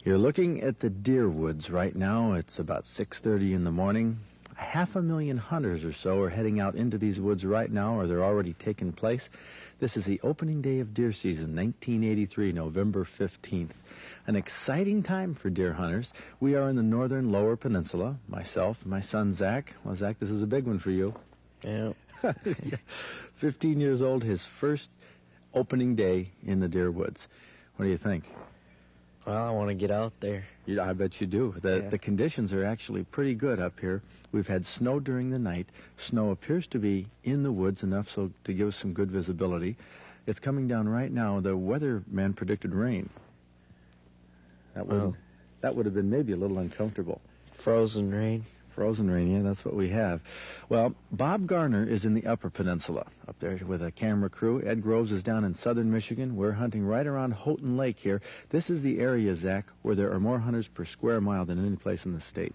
You're looking at the deer woods right now. It's about 6:30 in the morning. 500,000 hunters or so are heading out into these woods right now, or they're already taking place. This is the opening day of deer season, 1983, November 15th. An exciting time for deer hunters. We are in the northern lower peninsula. Myself, my son Zach. Well, Zach, this is a big one for you. Yeah. 15 years old, his first opening day in the deer woods. What do you think? Well, I want to get out there. I bet you do. The conditions are actually pretty good up here. We've had snow during the night. Snow appears to be in the woods enough so to give us some good visibility. It's coming down right now. The weatherman predicted rain. That would have been maybe a little uncomfortable. Frozen rain. Frozen rain, yeah, that's what we have. Well, Bob Garner is in the Upper Peninsula up there with a camera crew. Ed Groves is down in southern Michigan. We're hunting right around Houghton Lake here. This is the area, Zach, where there are more hunters per square mile than any place in the state.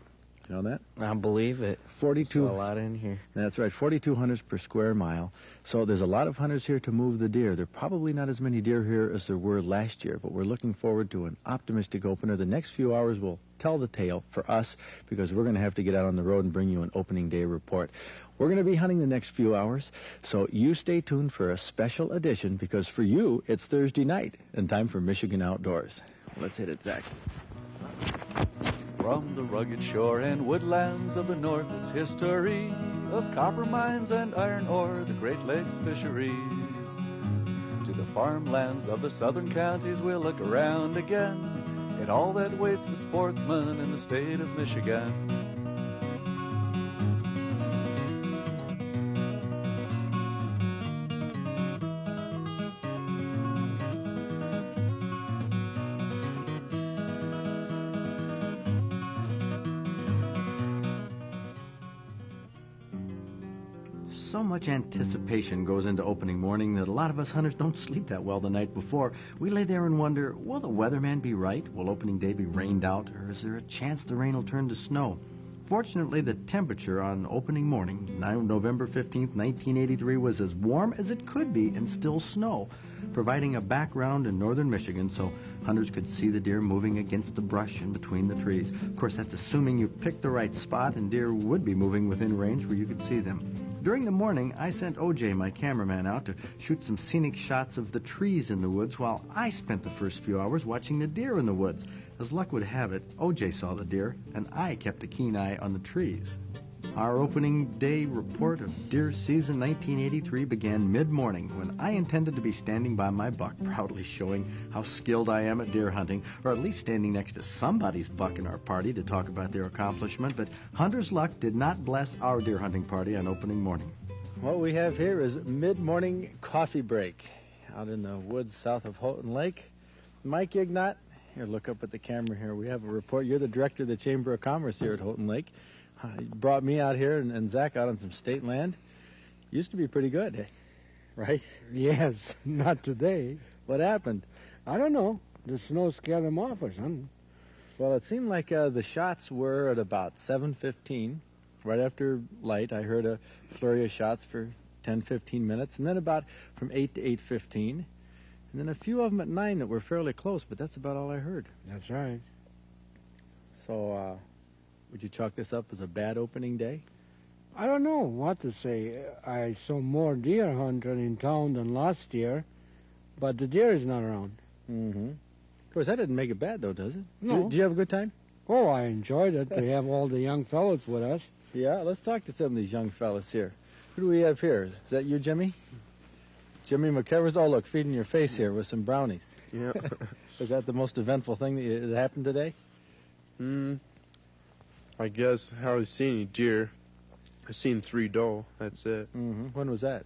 You know that? I believe it. 42. There's a lot in here. That's right, 42 hunters per square mile. So there's a lot of hunters here to move the deer. There are probably not as many deer here as there were last year, but we're looking forward to an optimistic opener. The next few hours will tell the tale for us because we're going to have to get out on the road and bring you an opening day report. We're going to be hunting the next few hours, so you stay tuned for a special edition because for you, it's Thursday night and time for Michigan Outdoors. Let's hit it, Zach. From the rugged shore and woodlands of the north, its history of copper mines and iron ore, the Great Lakes fisheries. To the farmlands of the southern counties, we'll look around again at all that waits the sportsman in the state of Michigan. So much anticipation goes into opening morning that a lot of us hunters don't sleep that well the night before. We lay there and wonder, will the weatherman be right? Will opening day be rained out? Or is there a chance the rain will turn to snow? Fortunately, the temperature on opening morning, November 15th, 1983, was as warm as it could be and still snow, providing a background in northern Michigan so hunters could see the deer moving against the brush and between the trees. Of course, that's assuming you picked the right spot and deer would be moving within range where you could see them. During the morning, I sent O.J., my cameraman, out to shoot some scenic shots of the trees in the woods while I spent the first few hours watching the deer in the woods. As luck would have it, O.J. saw the deer, and I kept a keen eye on the trees. Our opening day report of deer season 1983 began mid-morning when I intended to be standing by my buck, proudly showing how skilled I am at deer hunting, or at least standing next to somebody's buck in our party to talk about their accomplishment, but hunter's luck did not bless our deer hunting party on opening morning. What we have here is mid-morning coffee break out in the woods south of Houghton Lake. Mike Ignat, here, look up at the camera here. We have a report. You're the director of the Chamber of Commerce here at Houghton Lake. You brought me out here and Zach out on some state land. Used to be pretty good, right? Yes, not today. What happened? I don't know. The snow scared them off or something. Well, it seemed like the shots were at about 7:15. Right after light, I heard a flurry of shots for 10, 15 minutes, and then about from 8 to 8:15, and then a few of them at 9 that were fairly close, but that's about all I heard. That's right. So, would you chalk this up as a bad opening day? I don't know what to say. I saw more deer hunting in town than last year, but the deer is not around. Mm-hmm. Of course, that didn't make it bad, though, does it? No. Did you have a good time? Oh, I enjoyed it to have all the young fellows with us. Yeah, let's talk to some of these young fellas here. Who do we have here? Is that you, Jimmy? Jimmy McKevers? Oh, look, feeding your face here with some brownies. Yeah. Was that the most eventful thing that happened today? I guess I haven't seen any deer. I've seen 3 doe. That's it. Mm-hmm. When was that?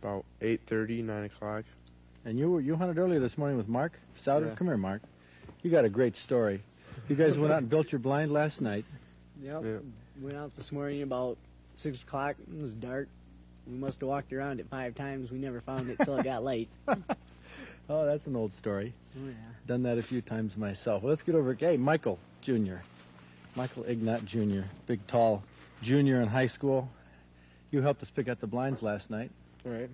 About 8:30, 9 o'clock. And you hunted earlier this morning with Mark Souter? Yeah. Come here, Mark. You got a great story. You guys went out and built your blind last night. Yep. Yeah. Went out this morning about 6 o'clock. It was dark. We must have walked around it 5 times. We never found it till it got light. Oh, that's an old story. Oh, yeah. Done that a few times myself. Well, let's get over. Hey, Michael Jr. Michael Ignat Jr., big, tall junior in high school. You helped us pick out the blinds last night. All right.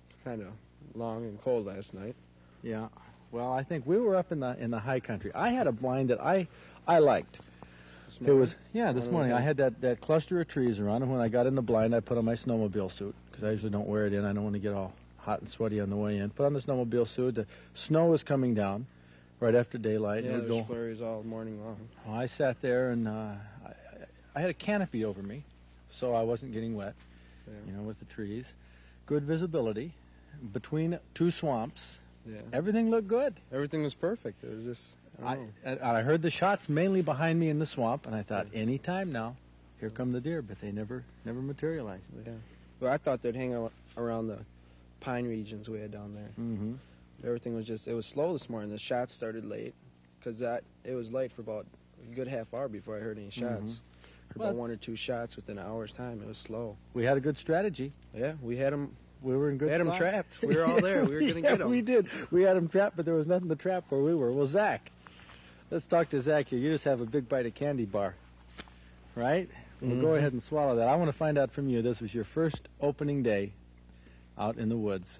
It's kind of long and cold last night. Yeah. Well, I think we were up in the high country. I had a blind that I liked. It was, this morning. I had that cluster of trees around, and when I got in the blind, I put on my snowmobile suit, because I usually don't wear it in. I don't want to get all hot and sweaty on the way in. Put on the snowmobile suit. The snow was coming down right after daylight. Yeah, and there's flurries all morning long. Well, I sat there, and I had a canopy over me, so I wasn't getting wet, with the trees. Good visibility between two swamps. Yeah. Everything looked good. Everything was perfect. It was just, I heard the shots mainly behind me in the swamp, and I thought, any time now, here come the deer, but they never materialized. Yeah. Well, I thought they'd hang out around the pine regions we had down there. Mm-hmm. Everything was it was slow this morning. The shots started late, because it was late for about a good half hour before I heard any shots. Mm-hmm. About 1 or 2 shots within an hour's time. It was slow. We had a good strategy. Yeah, we had them. We were in good We had them spot. trapped. We were all there. We were going to get them. We did. We had them trapped, but there was nothing to trap where we were. Well, Zach, let's talk to Zach here. You just have a big bite of candy bar, right? Well, go ahead and swallow that. I want to find out from you. This was your first opening day out in the woods.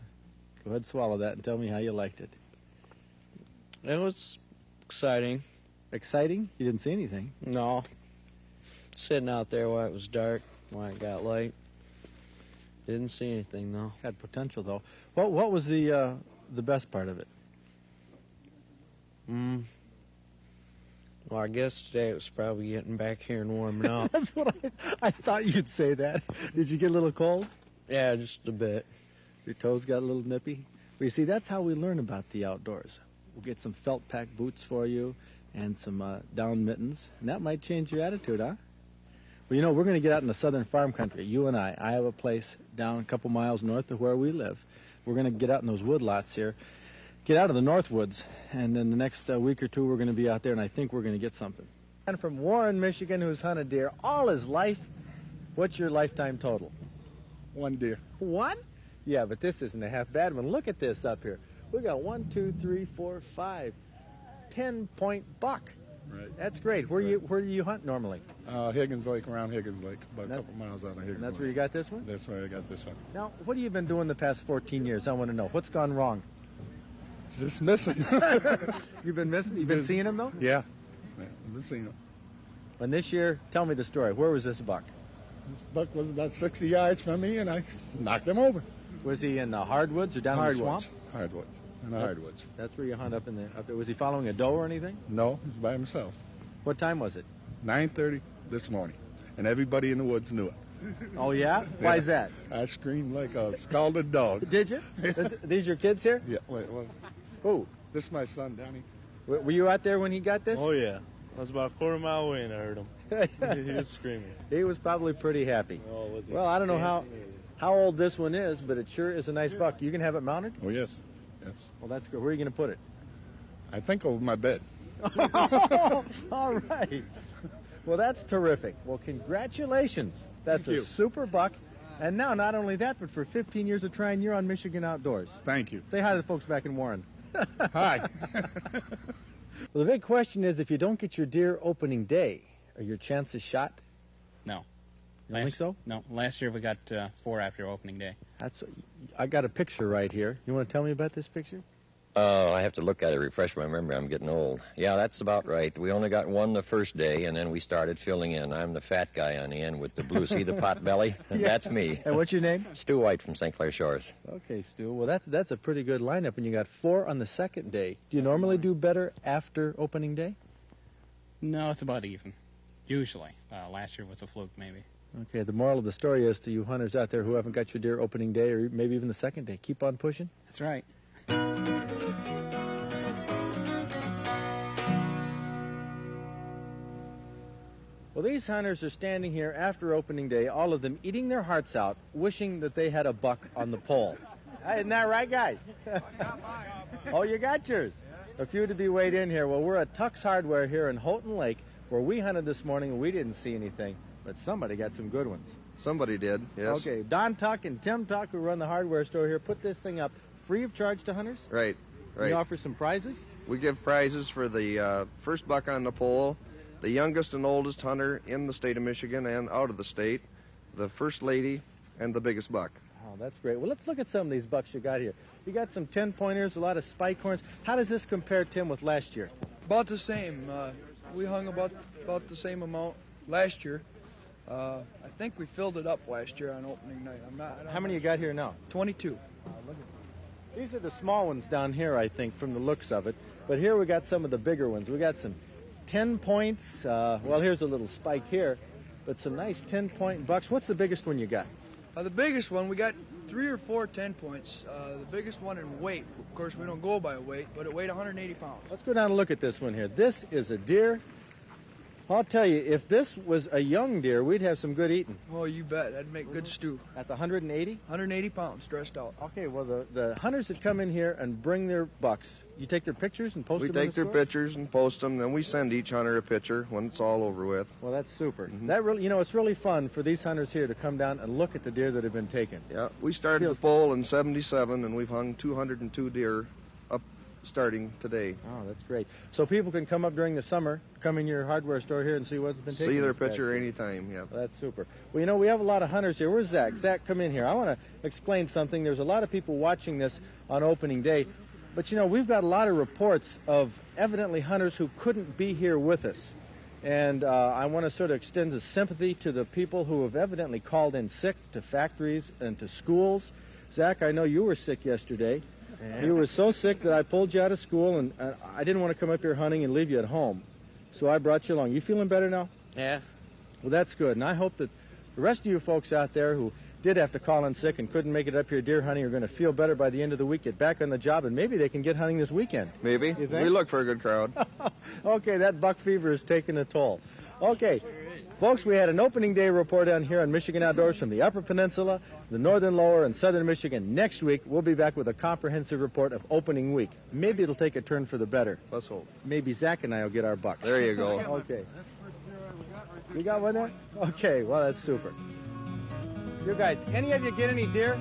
Go ahead and swallow that and tell me how you liked it. It was exciting. Exciting? You didn't see anything. No. Sitting out there while it was dark, while it got light. Didn't see anything, though. Had potential, though. What was the best part of it? Well, I guess today it was probably getting back here and warming up. That's what I thought you'd say that. Did you get a little cold? Yeah, just a bit. Your toes got a little nippy? Well, you see, that's how we learn about the outdoors. We'll get some felt pack boots for you and some down mittens, and that might change your attitude, huh? Well, we're going to get out in the southern farm country, you and I. I have a place down a couple miles north of where we live. We're going to get out in those wood lots here, get out of the north woods, and then the next week or two we're going to be out there, and I think we're going to get something. And from Warren, Michigan, who's hunted deer all his life, what's your lifetime total? 1 deer. 1? Yeah, but this isn't a half bad one. Look at this up here. We got 1, 2, 3, 4, 5, 10-point buck. Right. That's great. Where do you hunt normally? Higgins Lake, around Higgins Lake, about a couple miles out of Higgins And that's Lake. where you got this one? That's where I got this one. Now, what have you been doing the past 14 years? I want to know. What's gone wrong? Just missing. You've been missing? You've been seeing him, though? Yeah. I've been seeing him. And this year, tell me the story. Where was this buck? This buck was about 60 yards from me, and I knocked him over. Was he in the hardwoods or down in the swamp? Hardwoods. In the hardwoods. That's where you hunt up there. Was he following a doe or anything? No, he was by himself. What time was it? 9:30 this morning, and everybody in the woods knew it. Oh, yeah? Why is that? I screamed like a scalded dog. Did you? These your kids here? Yeah. Wait. Oh. This is my son, Donnie. Were you out there when he got this? Oh, yeah. I was about a quarter mile away and I heard him. He was screaming. He was probably pretty happy. Oh, was he? Well, I don't know how old this one is, but it sure is a nice buck. You can have it mounted? Oh, yes. Yes. Well, that's good. Where are you going to put it? I think over my bed. All right. Well, that's terrific. Well, congratulations. That's a super buck. And now, not only that, but for 15 years of trying, you're on Michigan Outdoors. Thank you. Say hi to the folks back in Warren. Hi. Well, the big question is, if you don't get your deer opening day, are your chances shot? No. You don't think so? No. Last year we got 4 after opening day. I got a picture right here. You want to tell me about this picture? I have to look at it, refresh my memory. I'm getting old. Yeah, that's about right. We only got 1 the first day, and then we started filling in. I'm the fat guy on the end with the blue. See the pot belly? Yeah. That's me. And what's your name? Stu White from St. Clair Shores. Okay, Stu. Well, that's a pretty good lineup, and you got 4 on the second day. Do you normally do better after opening day? No, it's about even. Usually. Last year was a fluke, maybe. Okay, the moral of the story is to you hunters out there who haven't got your deer opening day, or maybe even the second day, keep on pushing. That's right. Well, these hunters are standing here after opening day, all of them eating their hearts out, wishing that they had a buck on the pole. Hey, isn't that right, guys? Oh, you got yours. A few to be weighed in here. Well, we're at Tuck's Hardware here in Houghton Lake, where we hunted this morning and we didn't see anything, but somebody got some good ones. Somebody did, yes. Okay, Don Tuck and Tim Tuck, who run the hardware store here, put this thing up free of charge to hunters. Right. You offer some prizes? We give prizes for the first buck on the pole, the youngest and oldest hunter in the state of Michigan and out of the state, the first lady, and the biggest buck. Oh, Oh, that's great. Well, let's look at some of these bucks you got here. You got some 10-pointers, a lot of spike horns. How does this compare, Tim, with last year? About the same. We hung about the same amount last year. I think we filled it up last year on opening night. How many you got here now? 22. These are the small ones down here, I think, from the looks of it. But here we got some of the bigger ones. We got some 10 points. Well, here's a little spike here, but some nice 10-point bucks. What's the biggest one you got? The biggest one, we got 3 or 4 10 points. The biggest one in weight. Of course, we don't go by weight, but it weighed 180 pounds. Let's go down and look at this one here. This is a deer. I'll tell you, if this was a young deer, we'd have some good eating. Oh, you bet. That'd make good stew. That's 180? 180 pounds, dressed out. Okay, well, the hunters that come in here and bring their bucks, you take their pictures and post them in the We take their store? pictures and post them, then we send each hunter a picture when it's all over with. Well, that's super. That really, it's really fun for these hunters here to come down and look at the deer that have been taken. Yeah, we started the poll in '77, and we've hung 202 deer up starting today. Oh, that's great. So people can come up during the summer, come in your hardware store here and see what's been taken. See their picture anytime, yeah. Well, that's super. Well, we have a lot of hunters here. Where's Zach? Zach, come in here. I want to explain something. There's a lot of people watching this on opening day, but we've got a lot of reports of evidently hunters who couldn't be here with us. And I want to sort of extend the sympathy to the people who have evidently called in sick to factories and to schools. Zach, I know you were sick yesterday. Yeah. You were so sick that I pulled you out of school, and I didn't want to come up here hunting and leave you at home. So I brought you along. You feeling better now? Yeah. Well, that's good. And I hope that the rest of you folks out there who did have to call in sick and couldn't make it up here deer hunting are going to feel better by the end of the week, get back on the job, and maybe they can get hunting this weekend. Maybe. We look for a good crowd. Okay, that buck fever is taking a toll. Okay, folks, we had an opening day report down here on Michigan Outdoors from the Upper Peninsula, the Northern Lower, and Southern Michigan. Next week, we'll be back with a comprehensive report of opening week. Maybe it'll take a turn for the better. Let's hope. Maybe Zach and I will get our bucks. There you go. Okay. You got one there? Okay, well, that's super. You guys, any of you get any deer?